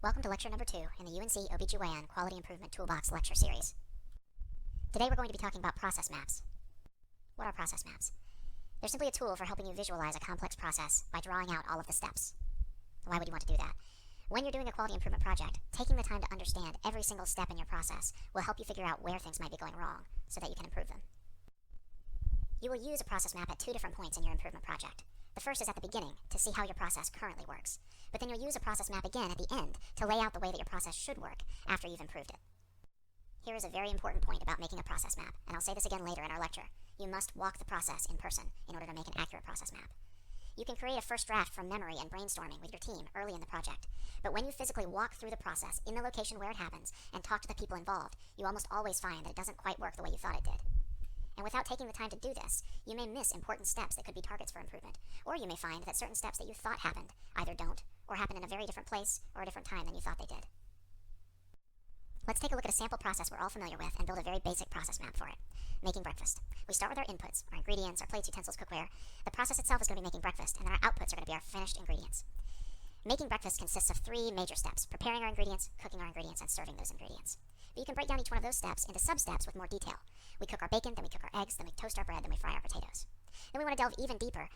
Welcome to lecture number 2 in the UNC OBGYN Quality Improvement Toolbox lecture series. Today we're going to be talking about process maps. What are process maps? They're simply a tool for helping you visualize a complex process by drawing out all of the steps. Why would you want to do that? When you're doing a quality improvement project, taking the time to understand every single step in your process will help you figure out where things might be going wrong so that you can improve them. You will use a process map at 2 different points in your improvement project. The first is at the beginning, to see how your process currently works. But then you'll use a process map again at the end to lay out the way that your process should work after you've improved it. Here is a very important point about making a process map, and I'll say this again later in our lecture. You must walk the process in person in order to make an accurate process map. You can create a first draft from memory and brainstorming with your team early in the project, but when you physically walk through the process in the location where it happens and talk to the people involved, you almost always find that it doesn't quite work the way you thought it did. And without taking the time to do this, you may miss important steps that could be targets for improvement, or you may find that certain steps that you thought happened either don't, or happen in a very different place or a different time than you thought they did. Let's take a look at a sample process we're all familiar with and build a very basic process map for it. Making breakfast. We start with our inputs, our ingredients, our plates, utensils, cookware. The process itself is going to be making breakfast, and then our outputs are going to be our finished ingredients. Making breakfast consists of 3 major steps: preparing our ingredients, cooking our ingredients, and serving those ingredients. But you can break down each one of those steps into sub-steps with more detail. We cook our bacon, then we cook our eggs, then we toast our bread, then we fry our potatoes. Then we want to delve even deeper,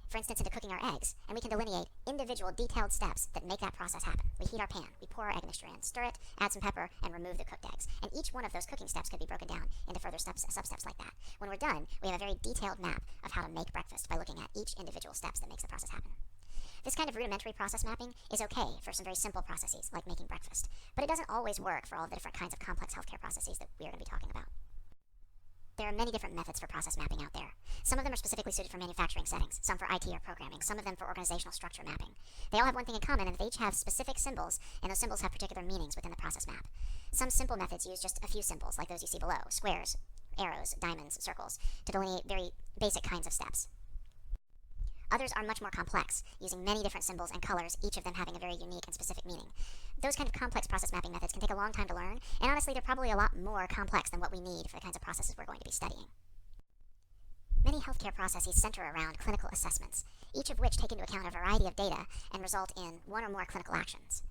for instance, into cooking our eggs, and we can delineate individual detailed steps that make that process happen. We heat our pan, we pour our egg mixture in, stir it, add some pepper, and remove the cooked eggs. And each one of those cooking steps could be broken down into further sub-steps like that. When we're done, we have a very detailed map of how to make breakfast by looking at each individual steps that makes the process happen. This kind of rudimentary process mapping is okay for some very simple processes, like making breakfast, but it doesn't always work for all the different kinds of complex healthcare processes that we're going to be talking about. There are many different methods for process mapping out there. Some of them are specifically suited for manufacturing settings, some for IT or programming, some of them for organizational structure mapping. They all have one thing in common, and they each have specific symbols, and those symbols have particular meanings within the process map. Some simple methods use just a few symbols, like those you see below: squares, arrows, diamonds, circles, to delineate very basic kinds of steps. Others are much more complex, using many different symbols and colors, each of them having a very unique and specific meaning. Those kind of complex process mapping methods can take a long time to learn, and honestly, they're probably a lot more complex than what we need for the kinds of processes we're going to be studying. Many healthcare processes center around clinical assessments, each of which take into account a variety of data and result in one or more clinical actions.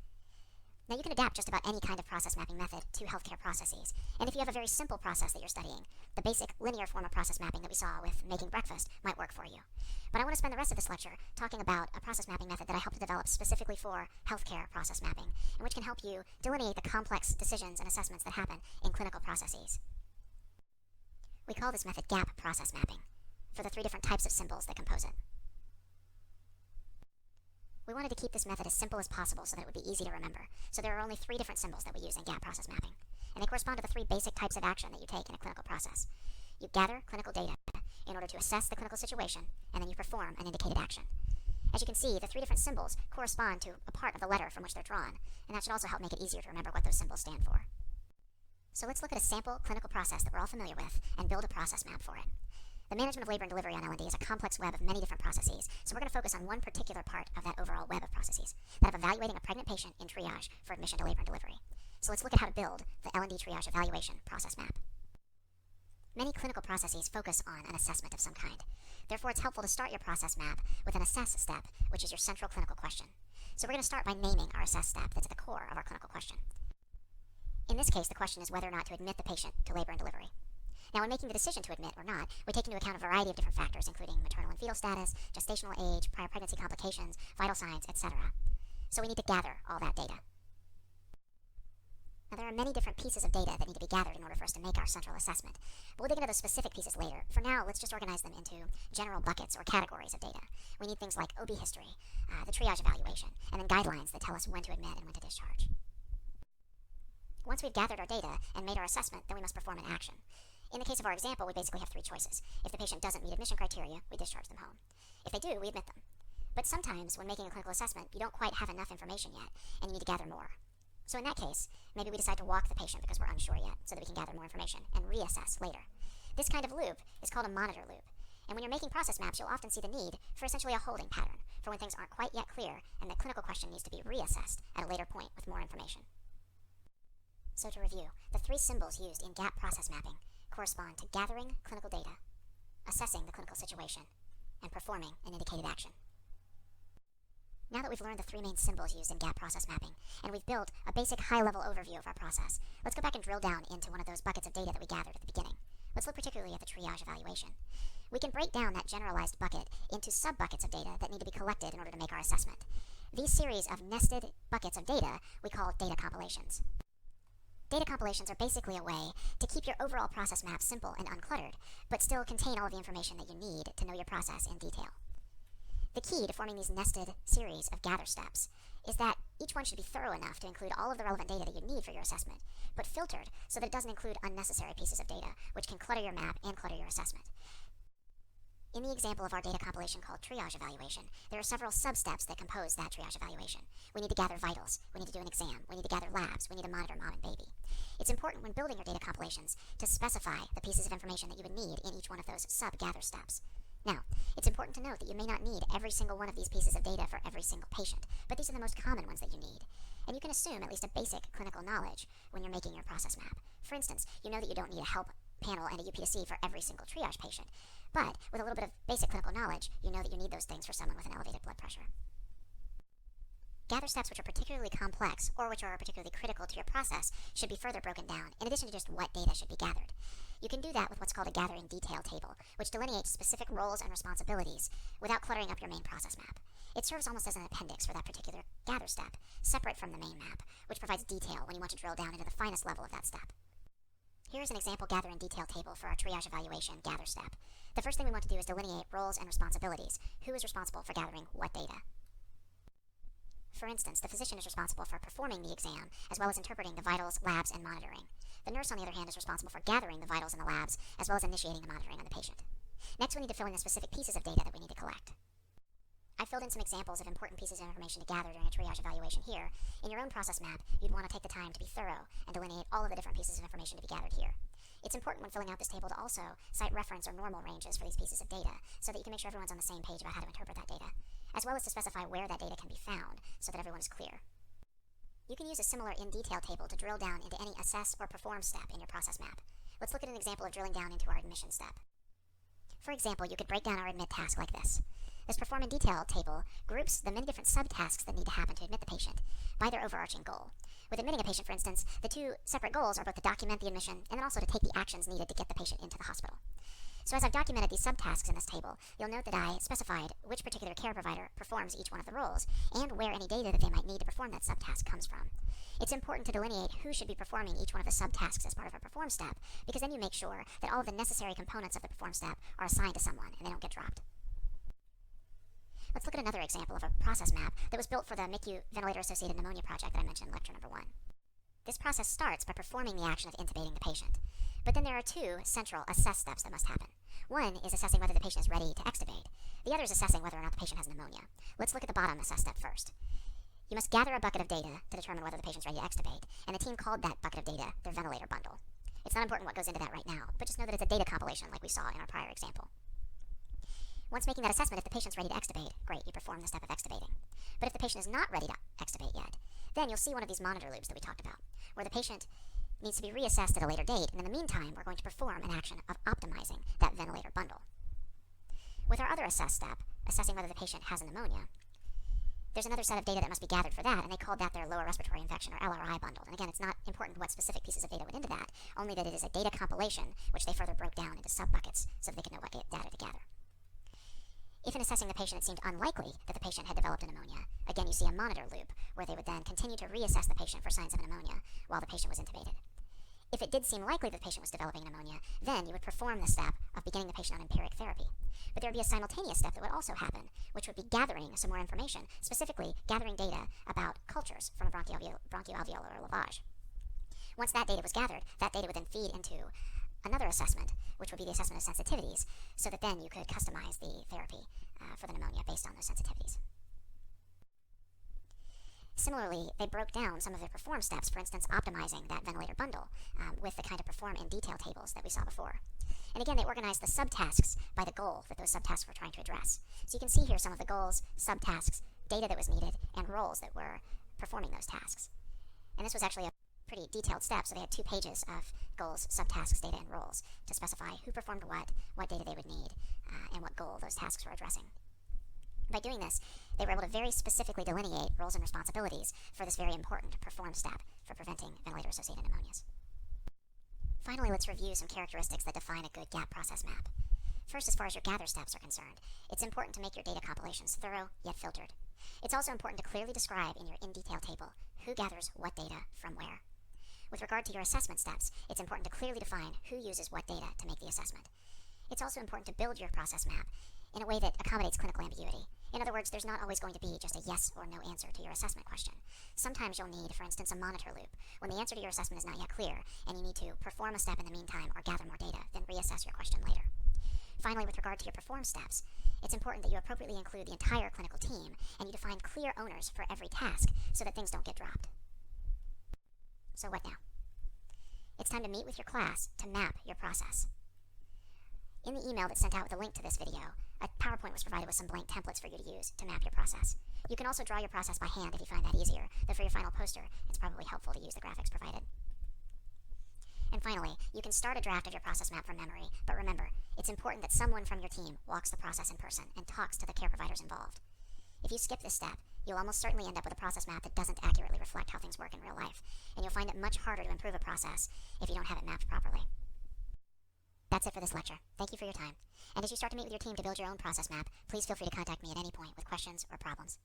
Now, you can adapt just about any kind of process mapping method to healthcare processes, and if you have a very simple process that you're studying, the basic linear form of process mapping that we saw with making breakfast might work for you. But I want to spend the rest of this lecture talking about a process mapping method that I helped to develop specifically for healthcare process mapping, and which can help you delineate the complex decisions and assessments that happen in clinical processes. We call this method GAP process mapping, for the 3 different types of symbols that compose it. We wanted to keep this method as simple as possible so that it would be easy to remember. So there are only 3 different symbols that we use in GAP process mapping, and they correspond to the 3 basic types of action that you take in a clinical process. You gather clinical data in order to assess the clinical situation, and then you perform an indicated action. As you can see, the 3 different symbols correspond to a part of the letter from which they're drawn, and that should also help make it easier to remember what those symbols stand for. So let's look at a sample clinical process that we're all familiar with and build a process map for it. The management of labor and delivery on L&D is a complex web of many different processes, so we're going to focus on one particular part of that overall web of processes, that of evaluating a pregnant patient in triage for admission to labor and delivery. So let's look at how to build the L&D triage evaluation process map. Many clinical processes focus on an assessment of some kind. Therefore, it's helpful to start your process map with an assess step, which is your central clinical question. So we're going to start by naming our assess step that's at the core of our clinical question. In this case, the question is whether or not to admit the patient to labor and delivery. Now, when making the decision to admit or not, we take into account a variety of different factors, including maternal and fetal status, gestational age, prior pregnancy complications, vital signs, etc. So we need to gather all that data. Now, there are many different pieces of data that need to be gathered in order for us to make our central assessment. But we'll dig into those specific pieces later. For now, let's just organize them into general buckets or categories of data. We need things like OB history, the triage evaluation, and then guidelines that tell us when to admit and when to discharge. Once we've gathered our data and made our assessment, then we must perform an action. In the case of our example, we basically have 3 choices. If the patient doesn't meet admission criteria, we discharge them home. If they do, we admit them. But sometimes, when making a clinical assessment, you don't quite have enough information yet, and you need to gather more. So in that case, maybe we decide to walk the patient because we're unsure yet, so that we can gather more information and reassess later. This kind of loop is called a monitor loop. And when you're making process maps, you'll often see the need for essentially a holding pattern, for when things aren't quite yet clear, and the clinical question needs to be reassessed at a later point with more information. So to review, the 3 symbols used in GAP process mapping correspond to gathering clinical data, assessing the clinical situation, and performing an indicated action. Now that we've learned the three main symbols used in gap process mapping, and we've built a basic high-level overview of our process, let's go back and drill down into one of those buckets of data that we gathered at the beginning. Let's look particularly at the triage evaluation. We can break down that generalized bucket into sub-buckets of data that need to be collected in order to make our assessment. These series of nested buckets of data we call data compilations. Data compilations are basically a way to keep your overall process map simple and uncluttered, but still contain all of the information that you need to know your process in detail. The key to forming these nested series of gather steps is that each one should be thorough enough to include all of the relevant data that you need for your assessment, but filtered so that it doesn't include unnecessary pieces of data, which can clutter your map and clutter your assessment. In the example of our data compilation called triage evaluation, there are several sub-steps that compose that triage evaluation. We need to gather vitals, we need to do an exam, we need to gather labs, we need to monitor mom and baby. It's important when building your data compilations to specify the pieces of information that you would need in each one of those sub-gather steps. Now, it's important to note that you may not need every single one of these pieces of data for every single patient, but these are the most common ones that you need. And you can assume at least a basic clinical knowledge when you're making your process map. For instance, you know that you don't need a HELP panel and a UPSC for every single triage patient, but with a little bit of basic clinical knowledge, you know that you need those things for someone with an elevated blood pressure. Gather steps which are particularly complex or which are particularly critical to your process should be further broken down, in addition to just what data should be gathered. You can do that with what's called a gather in detail table, which delineates specific roles and responsibilities without cluttering up your main process map. It serves almost as an appendix for that particular gather step, separate from the main map, which provides detail when you want to drill down into the finest level of that step. Here is an example gather in detail table for our triage evaluation gather step. The first thing we want to do is delineate roles and responsibilities. Who is responsible for gathering what data? For instance, the physician is responsible for performing the exam, as well as interpreting the vitals, labs, and monitoring. The nurse, on the other hand, is responsible for gathering the vitals and the labs, as well as initiating the monitoring on the patient. Next, we need to fill in the specific pieces of data that we need to collect. I filled in some examples of important pieces of information to gather during a triage evaluation here. In your own process map, you'd want to take the time to be thorough and delineate all of the different pieces of information to be gathered here. It's important when filling out this table to also cite reference or normal ranges for these pieces of data, so that you can make sure everyone's on the same page about how to interpret that data, as well as to specify where that data can be found, so that everyone is clear. You can use a similar in-detail table to drill down into any assess or perform step in your process map. Let's look at an example of drilling down into our admission step. For example, you could break down our admit task like this. This perform in detail table groups the many different subtasks that need to happen to admit the patient by their overarching goal. With admitting a patient, for instance, the two separate goals are both to document the admission and then also to take the actions needed to get the patient into the hospital. So as I've documented these subtasks in this table, you'll note that I specified which particular care provider performs each one of the roles, and where any data that they might need to perform that subtask comes from. It's important to delineate who should be performing each one of the subtasks as part of a perform step, because then you make sure that all of the necessary components of the perform step are assigned to someone and they don't get dropped. Let's look at another example of a process map that was built for the MICU ventilator-associated pneumonia project that I mentioned in lecture number 1. This process starts by performing the action of intubating the patient. But then there are two central assess steps that must happen. One is assessing whether the patient is ready to extubate. The other is assessing whether or not the patient has pneumonia. Let's look at the bottom assess step first. You must gather a bucket of data to determine whether the patient's ready to extubate, and the team called that bucket of data their ventilator bundle. It's not important what goes into that right now, but just know that it's a data compilation like we saw in our prior example. Once making that assessment, if the patient's ready to extubate, great, you perform the step of extubating. But if the patient is not ready to extubate yet, then you'll see one of these monitor loops that we talked about, where the patient needs to be reassessed at a later date, and in the meantime, we're going to perform an action of optimizing that ventilator bundle. With our other assess step, assessing whether the patient has a pneumonia, there's another set of data that must be gathered for that, and they called that their lower respiratory infection, or LRI bundle. And again, it's not important what specific pieces of data went into that, only that it is a data compilation, which they further broke down into sub-buckets so that they could know what data to gather. If in assessing the patient it seemed unlikely that the patient had developed a pneumonia, again you see a monitor loop, where they would then continue to reassess the patient for signs of pneumonia while the patient was intubated. If it did seem likely that the patient was developing pneumonia, then you would perform the step of beginning the patient on empiric therapy. But there would be a simultaneous step that would also happen, which would be gathering some more information, specifically gathering data about cultures from a bronchoalveolar lavage. Once that data was gathered, that data would then feed into another assessment, which would be the assessment of sensitivities, so that then you could customize the therapy for the pneumonia based on those sensitivities. Similarly, they broke down some of their perform steps, for instance, optimizing that ventilator bundle with the kind of perform in detail tables that we saw before. And again, they organized the subtasks by the goal that those subtasks were trying to address. So you can see here some of the goals, subtasks, data that was needed, and roles that were performing those tasks. And this was actually a pretty detailed step, so they had 2 pages of goals, subtasks, data, and roles to specify who performed what data they would need, and what goal those tasks were addressing. By doing this, they were able to very specifically delineate roles and responsibilities for this very important perform step for preventing ventilator-associated pneumonias. Finally, let's review some characteristics that define a good GAP process map. First, as far as your gather steps are concerned, it's important to make your data compilations thorough yet filtered. It's also important to clearly describe in your in-detail table who gathers what data from where. With regard to your assessment steps, it's important to clearly define who uses what data to make the assessment. It's also important to build your process map in a way that accommodates clinical ambiguity. In other words, there's not always going to be just a yes or no answer to your assessment question. Sometimes you'll need, for instance, a monitor loop. When the answer to your assessment is not yet clear, and you need to perform a step in the meantime or gather more data, then reassess your question later. Finally, with regard to your perform steps, it's important that you appropriately include the entire clinical team, and you define clear owners for every task so that things don't get dropped. So what now? It's time to meet with your class to map your process. In the email that's sent out with a link to this video, a PowerPoint was provided with some blank templates for you to use to map your process. You can also draw your process by hand if you find that easier, though for your final poster, it's probably helpful to use the graphics provided. And finally, you can start a draft of your process map from memory, but remember, it's important that someone from your team walks the process in person and talks to the care providers involved. If you skip this step, you'll almost certainly end up with a process map that doesn't accurately reflect how things work in real life, and you'll find it much harder to improve a process if you don't have it mapped properly. That's it for this lecture. Thank you for your time. And as you start to meet with your team to build your own process map, please feel free to contact me at any point with questions or problems.